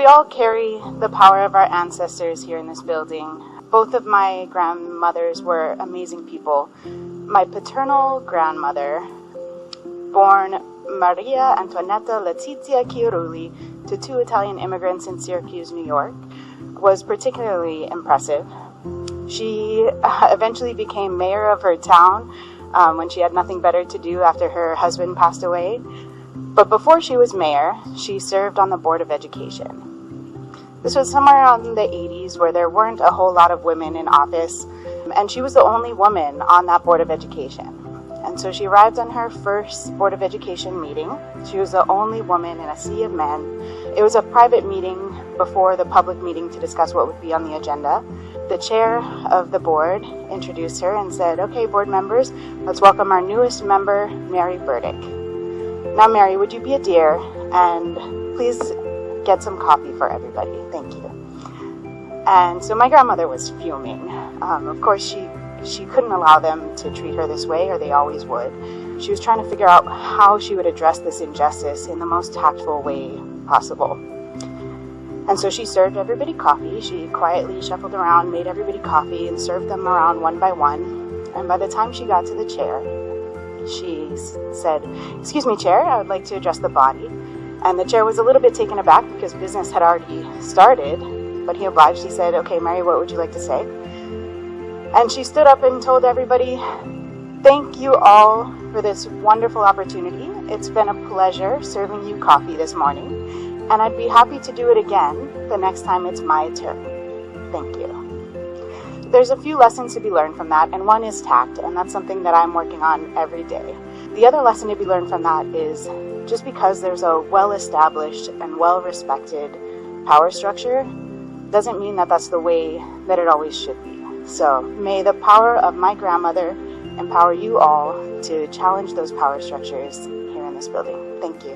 we all carry the power of our ancestors here in this building. Both of my grandmothers were amazing people. My paternal grandmother, born Maria Antoinetta Leticia Chiarulli to two Italian immigrants in Syracuse, New York, was particularly impressive. She eventually became mayor of her town when she had nothing better to do after her husband passed away. But before she was mayor, she served on the Board of Education. This was somewhere around the 80s where there weren't a whole lot of women in office, and she was the only woman on that Board of Education. And so she arrived on her first Board of Education meeting. She was the only woman in a sea of men. It was a private meeting before the public meeting to discuss what would be on the agenda. The chair of the board introduced her and said, "Okay, board members, let's welcome our newest member, Mary Burdick." Now, Mary, would you be a dear and please get some coffee for everybody? Thank you. And so my grandmother was fuming. Of course, she couldn't allow them to treat her this way, or they always would. She was trying to figure out how she would address this injustice in the most tactful way possible. And so she served everybody coffee. She quietly shuffled around, made everybody coffee, and served them around one by one. And by the time she got to the chair, she said, "Excuse me, Chair, I would like to address the body." And the chair was a little bit taken aback because business had already started, but he obliged. He said, "Okay, Mary, what would you like to say?" And she stood up and told everybody, "Thank you all for this wonderful opportunity. It's been a pleasure serving you coffee this morning, and I'd be happy to do it again the next time it's my turn. Thank you." There's a few lessons to be learned from that, and one is tact, and that's something that I'm working on every day. The other lesson to be learned from that is just because there's a well-established and well-respected power structure doesn't mean that that's the way that it always should be. So may the power of my grandmother empower you all to challenge those power structures here in this building. Thank you.